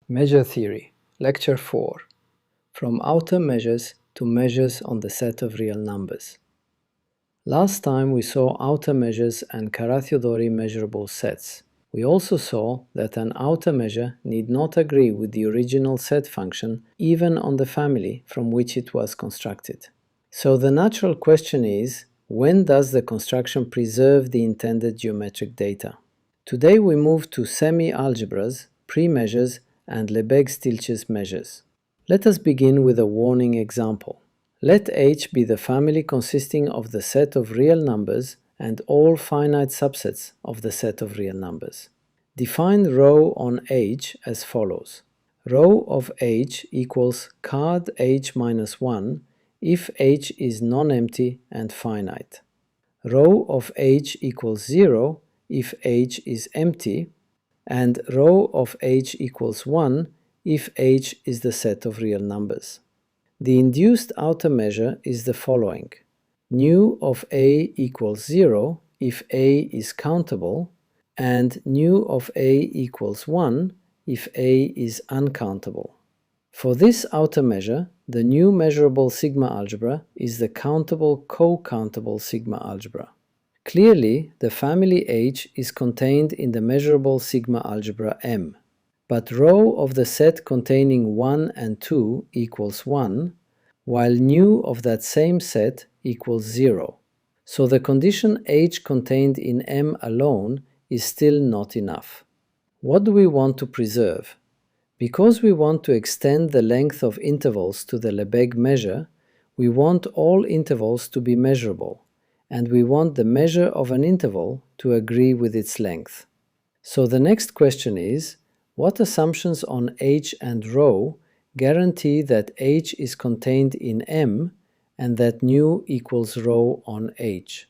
Measure Theory, Lecture 4, From Outer Measures to Measures on the Set of Real Numbers. Last time we saw outer measures and Carath measurable sets. We also saw that an outer measure need not agree with the original set function even on the family from which it was constructed. So the natural question is, when does the construction preserve the intended geometric data? Today we move to semi-algebras, premeasures, and Lebesgue-Stieltjes measures. Let us begin with a warning example. Let H be the family consisting of the set of real numbers and all finite subsets of the set of real numbers. Define rho on H as follows. Rho of H equals qquad H minus 1 if H is non-empty and finite. Rho of H equals 0 if H is empty, and rho of H equals 1 if H is the set of real numbers. The induced outer measure is the following. Nu of A equals 0 if A is countable, and nu of A equals 1 if A is uncountable. For this outer measure, the new measurable sigma algebra is the countable co-countable sigma algebra. Clearly, the family H is contained in the measurable sigma algebra M, but rho of the set containing 1 and 2 equals 1, while nu of that same set equals 0. So the condition H contained in M alone is still not enough. What do we want to preserve? Because we want to extend the length of intervals to the Lebesgue measure, we want all intervals to be measurable, and we want the measure of an interval to agree with its length. So the next question is, what assumptions on H and rho guarantee that H is contained in M and that nu equals rho on H?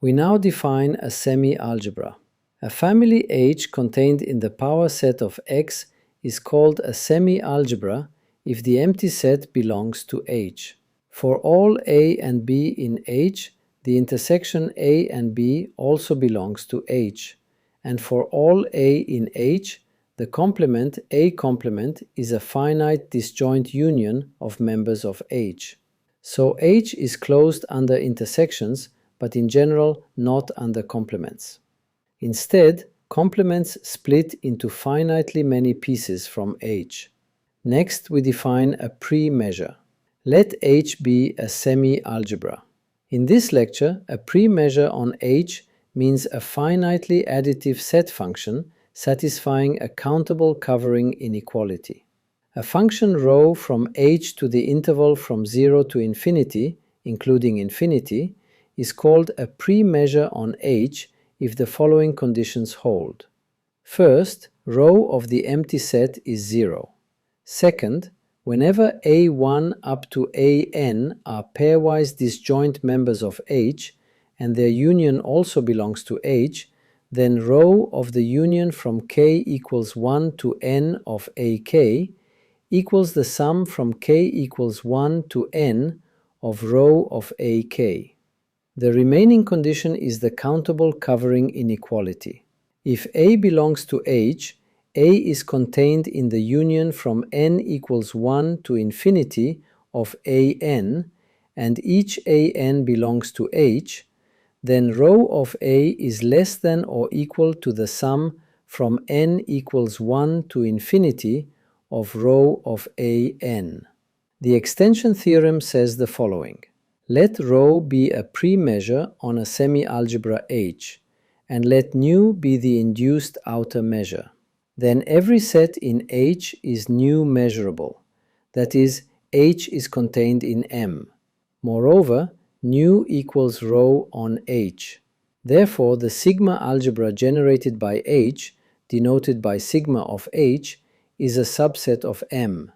We now define a semi-algebra. A family H contained in the power set of X is called a semi-algebra if the empty set belongs to H. For all A and B in H, the intersection A and B also belongs to H, and for all A in H, the complement A complement is a finite disjoint union of members of H. So H is closed under intersections, but in general not under complements. Instead, complements split into finitely many pieces from H. Next, we define a premeasure. Let H be a semi-algebra. In this lecture, a premeasure on H means a finitely additive set function satisfying a countable covering inequality. A function rho from H to the interval from 0 to infinity, including infinity, is called a premeasure on H if the following conditions hold. First, rho of the empty set is 0. Second, whenever A1 up to An are pairwise disjoint members of H, and their union also belongs to H, then rho of the union from k equals 1 to n of Ak equals the sum from k equals 1 to n of rho of Ak. The remaining condition is the countable covering inequality. If A belongs to H, A is contained in the union from n equals 1 to infinity of An, and each An belongs to H, then rho of A is less than or equal to the sum from n equals 1 to infinity of rho of An. The extension theorem says the following. Let rho be a premeasure on a semi-algebra H, and let nu be the induced outer measure. Then every set in H is nu measurable, that is, H is contained in M. Moreover, nu equals rho on H. Therefore, the sigma algebra generated by H, denoted by sigma of H, is a subset of M.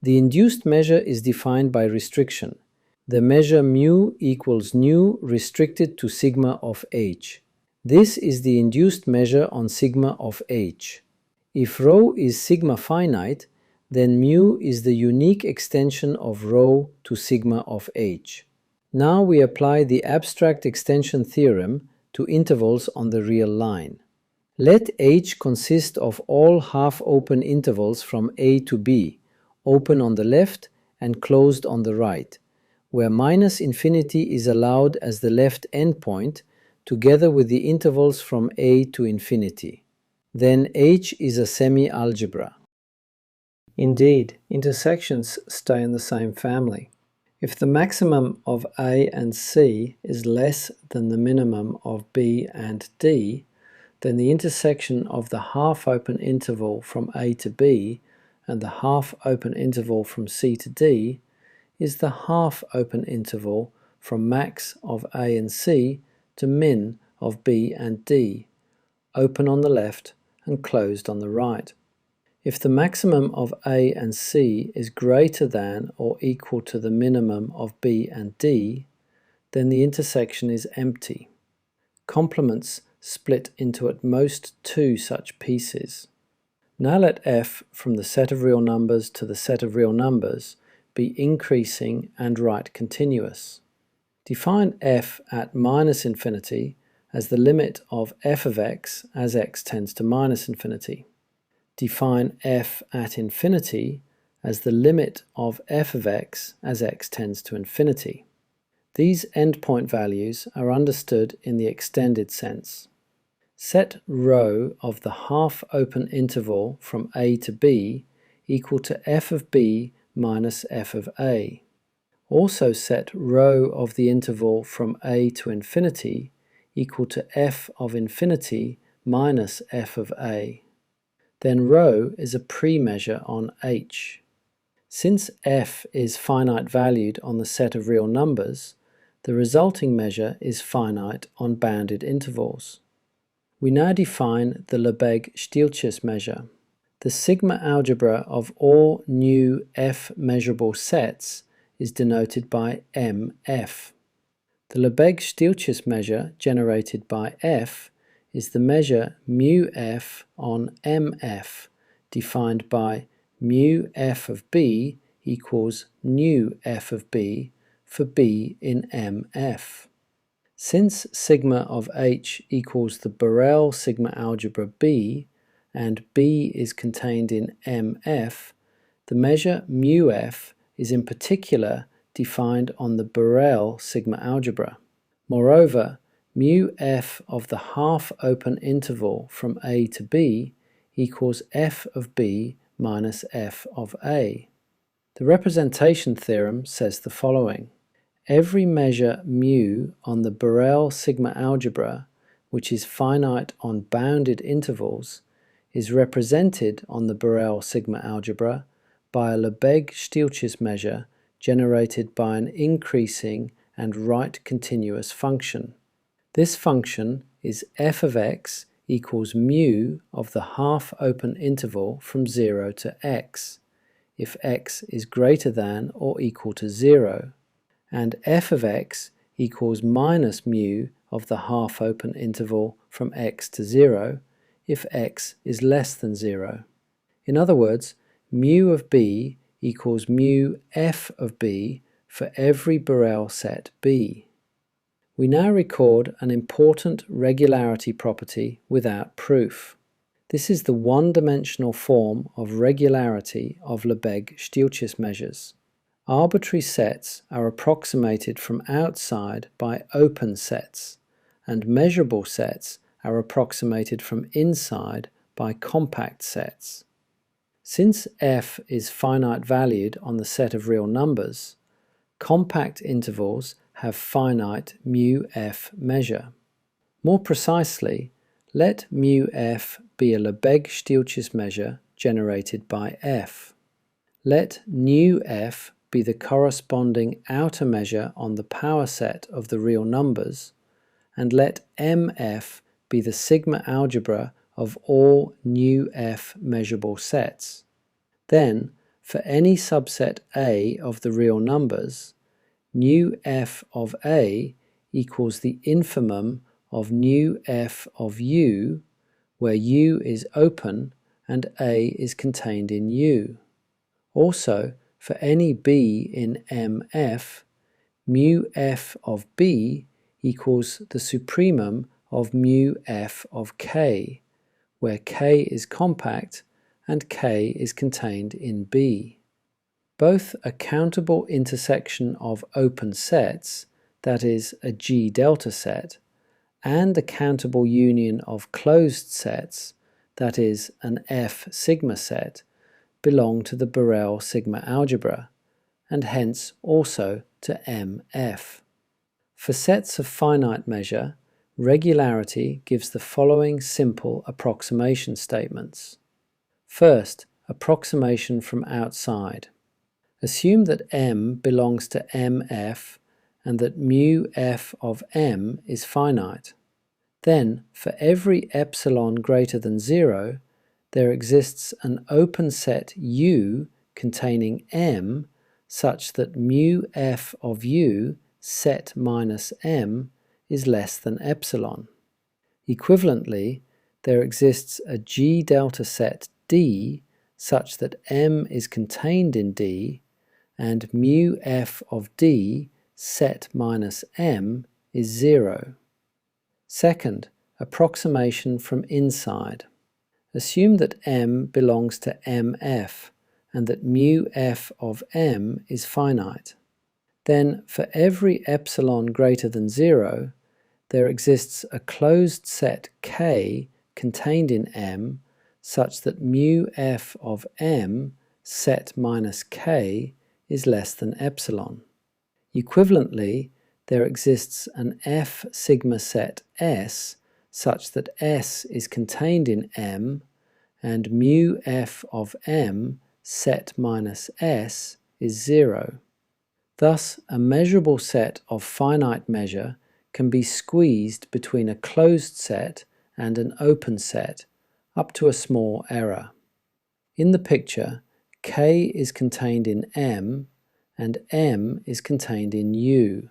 The induced measure is defined by restriction. The measure mu equals nu restricted to sigma of H. This is the induced measure on sigma of H. If rho is sigma finite, then mu is the unique extension of rho to sigma of H. Now we apply the abstract extension theorem to intervals on the real line. Let H consist of all half-open intervals from A to B, open on the left and closed on the right, where minus infinity is allowed as the left endpoint, together with the intervals from A to infinity. Then H is a semi-algebra. Indeed, intersections stay in the same family. If the maximum of A and C is less than the minimum of B and D, then the intersection of the half-open interval from A to B and the half-open interval from C to D is the half-open interval from max of A and C to min of B and D, open on the left and closed on the right. If the maximum of A and C is greater than or equal to the minimum of B and D, then the intersection is empty. Complements split into at most two such pieces. Now let f from the set of real numbers to the set of real numbers be increasing and right continuous. Define f at minus infinity as the limit of f of x as x tends to minus infinity. Define f at infinity as the limit of f of x as x tends to infinity. These endpoint values are understood in the extended sense. Set ρ of the half-open interval from A to B equal to f of b minus f of a. Also set ρ of the interval from A to infinity equal to f of infinity minus f of a. Then ρ is a premeasure on H. Since f is finite valued on the set of real numbers, the resulting measure is finite on bounded intervals. We now define the Lebesgue-Stieltjes measure. The sigma algebra of all new f measurable sets is denoted by mf. The Lebesgue-Stieltjes measure generated by f is the measure μf on mf, defined by mu f of b equals nu f of b for b in mf. Since sigma of H equals the Borel sigma algebra B, and B is contained in mf, the measure μf is in particular defined on the Borel sigma algebra. Moreover, μf of the half-open interval from A to B equals f of b minus f of a. The representation theorem says the following. Every measure mu on the Borel sigma algebra, which is finite on bounded intervals, is represented on the Borel sigma algebra by a Lebesgue-Stieltjes measure generated by an increasing and right continuous function. This function is f of x equals mu of the half-open interval from 0 to x, if x is greater than or equal to 0, and f of x equals minus mu of the half-open interval from x to 0, if x is less than 0. In other words, mu of b equals mu f of b for every Borel set B. We now record an important regularity property without proof. This is the one-dimensional form of regularity of Lebesgue-Stieltjes measures. Arbitrary sets are approximated from outside by open sets, and measurable sets are approximated from inside by compact sets. Since f is finite valued on the set of real numbers, compact intervals have finite μf measure. More precisely, let μf be a Lebesgue-Stieltjes measure generated by f. Let nu f be the corresponding outer measure on the power set of the real numbers, and let mf be the sigma algebra of all nu f measurable sets. Then, for any subset A of the real numbers, nu f of A equals the infimum of nu f of u, where u is open and A is contained in u. Also, for any b in mf, mu f of b equals the supremum of mu f of k, where K is compact and K is contained in B. Both a countable intersection of open sets, that is, a G delta set, and a countable union of closed sets, that is, an F sigma set, belong to the Borel sigma algebra, and hence also to MF. For sets of finite measure, regularity gives the following simple approximation statements. First, approximation from outside. Assume that M belongs to MF and that mu f of M is finite. Then, for every epsilon greater than 0, there exists an open set U containing M such that mu f of U set minus M is less than epsilon. Equivalently, there exists a G delta set D such that M is contained in D and mu f of D set minus M is 0. Second, approximation from inside. Assume that M belongs to MF and that mu f of M is finite. Then, for every epsilon greater than 0, there exists a closed set K contained in M such that mu f of M set minus K is less than epsilon. Equivalently, there exists an F sigma set S such that S is contained in M and mu f of M set minus S is 0. Thus, a measurable set of finite measure can be squeezed between a closed set and an open set up to a small error. In the picture, K is contained in M and M is contained in U.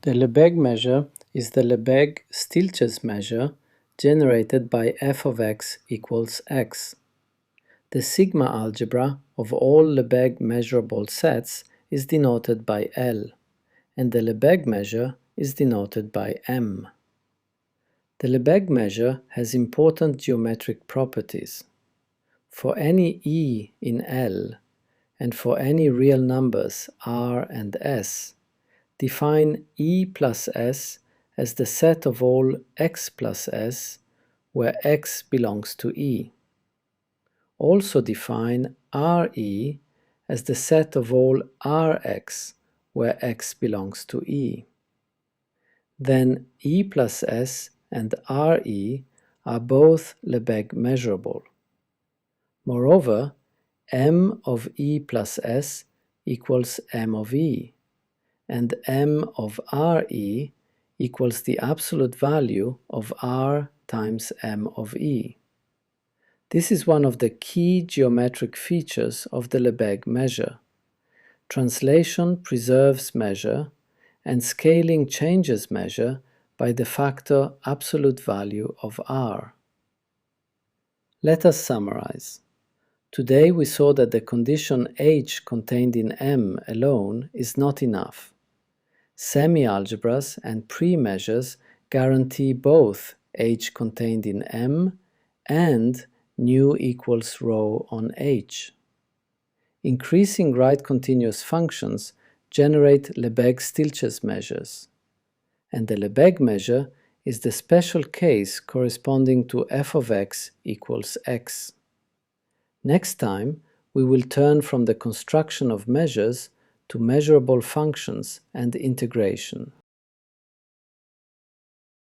The Lebesgue measure is the Lebesgue-Stieltjes measure generated by f of x equals x. The sigma algebra of all Lebesgue measurable sets is denoted by L, and the Lebesgue measure is denoted by M. The Lebesgue measure has important geometric properties. For any E in L, and for any real numbers R and S, define E plus S as the set of all x plus S, where x belongs to E. Also define Re as the set of all Rx, where x belongs to E. Then E plus S and Re are both Lebesgue measurable. Moreover, M of E plus S equals M of E, and M of Re equals the absolute value of R times M of E. This is one of the key geometric features of the Lebesgue measure. Translation preserves measure, and scaling changes measure by the factor absolute value of R. Let us summarize. Today we saw that the condition H contained in M alone is not enough. Semi-algebras and premeasures guarantee both H contained in M and nu equals rho on H. Increasing right continuous functions generate Lebesgue-Stieltjes measures, and the Lebesgue measure is the special case corresponding to f of x equals x. Next time, we will turn from the construction of measures to measurable functions and integration.